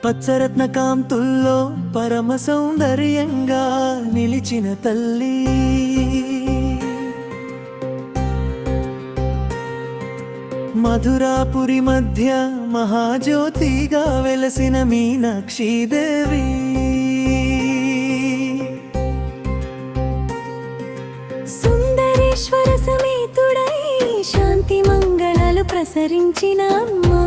పచ్చరత్న కాంతుల్లో పరమ సౌందర్యంగా నిలిచిన తల్లి, మధురాపురి మధ్య మహాజ్యోతిగా వెలసిన మీనాక్షీదేవి, సుందరేశ్వర సమేతుడై శాంతి మంగళాలు ప్రసరించిన అమ్మా,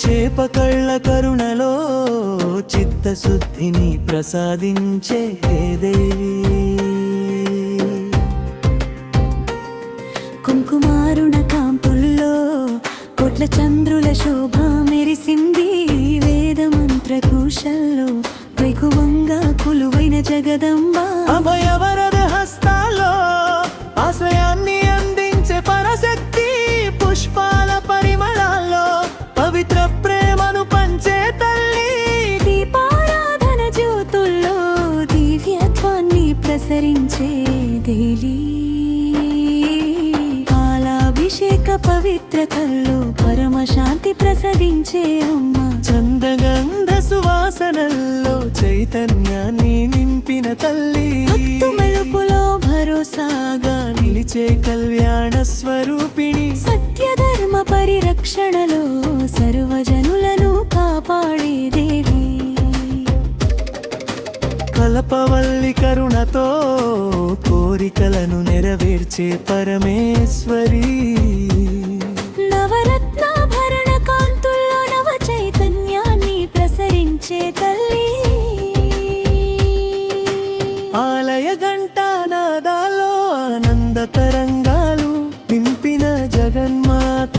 చేప కళ్ళ కరుణలో చిత్తశుద్ధిని ప్రసాదించే దేవి, కుంకుమారుణ కాంపుల్లో కోట్ల చంద్రుల శోభ మెరిసింది, వేద మంత్ర కుశల్లో వైకువంగా కొలువైన జగదంబ, అభయవరద హస్తాల్లో ఆశ్రయాన్ని అందించే పరశక్తి, పుష్పాల పరిమళాల్లో పవిత్ర ప్రేమను పంచే తల్లి, దీపారాధన జ్యోతుల్లో దివ్యత్వాన్ని ప్రసరించే దేవి, పాలాభిషేక పవిత్రతల్లో పరమశాంతి ప్రసరించే అమ్మ, చందగంధ సువాసనల్లో చైతన్యాన్ని నింపిన తల్లి, భక్తు మెలుపులో భరోసాగా నిలిచే కళ్యాణ స్వరూపిణి, సత్యధర్మ పరిరక్షణలో సర్వజనులను కాపాడే దేవి, కల్పవల్లి కరుణతో కోరికలను నెరవేర్చే పరమేశ్వరి, నవరత్నాభరణ కాంతుల్లో నవ చైతన్యాన్ని ప్రసరించే తల్లి, ఆలయ ఘంటానాదాలో ఆనంద తరంగాలు నింపిన జగన్మాత,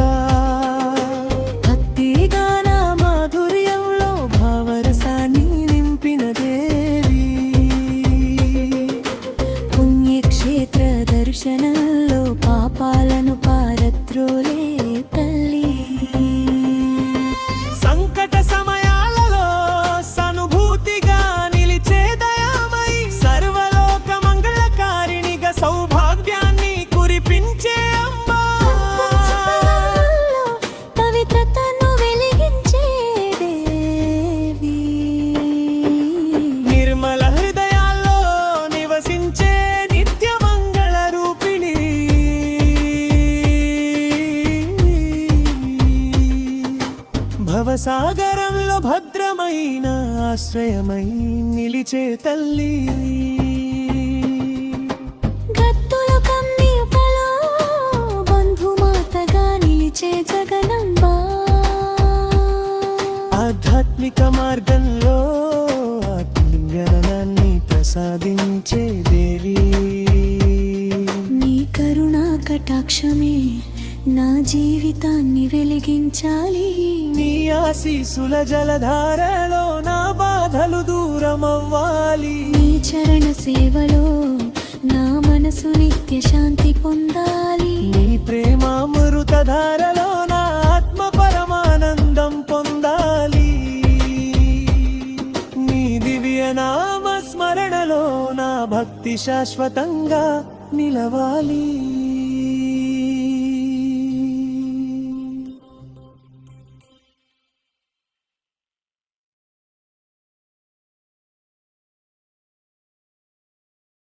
భక్తి గాన మాధుర్యంలో భావరసాన్ని నింపిన దేవి, పుణ్యక్షేత్ర దర్శనంలో పాపాలను పారద్రోలే తల్లి, సంకట సమయాలలో సానుభూతిగా నిలిచే దయామై, సర్వలోక మంగళకారిణిగా సౌభాగ్యాన్ని కురిపించే అమ్మా, పవిత్రతను వెలిగించే దేవి, నిర్మల హృదయాల్లో నివసించే నిత్య మంగళ రూపిణి, భవసాగరంలో భద్రమైన ఆశ్రయమై నిలిచే తల్లి, గత్తుల కన్నీపలో బంధుమాతగా నిలిచే జగనంబ, ఆధ్యాత్మిక మార్గంలో ఆత్మజ్ఞానాన్ని ప్రసాదించే దేవి, నీ కరుణా కటాక్షమే నా జీవితాన్ని వెలిగించాలి, నీ ఆశీసుల జలధారలో నా బాధలు దూరమవ్వాలి, నీ చరణ సేవలో నా మనసు నిత్య శాంతి పొందాలి, నీ ప్రేమామృత ధారలో నా ఆత్మ పరమానందం పొందాలి, నీ దివ్య నామ స్మరణలో నా భక్తి శాశ్వతంగా నిలవాలి.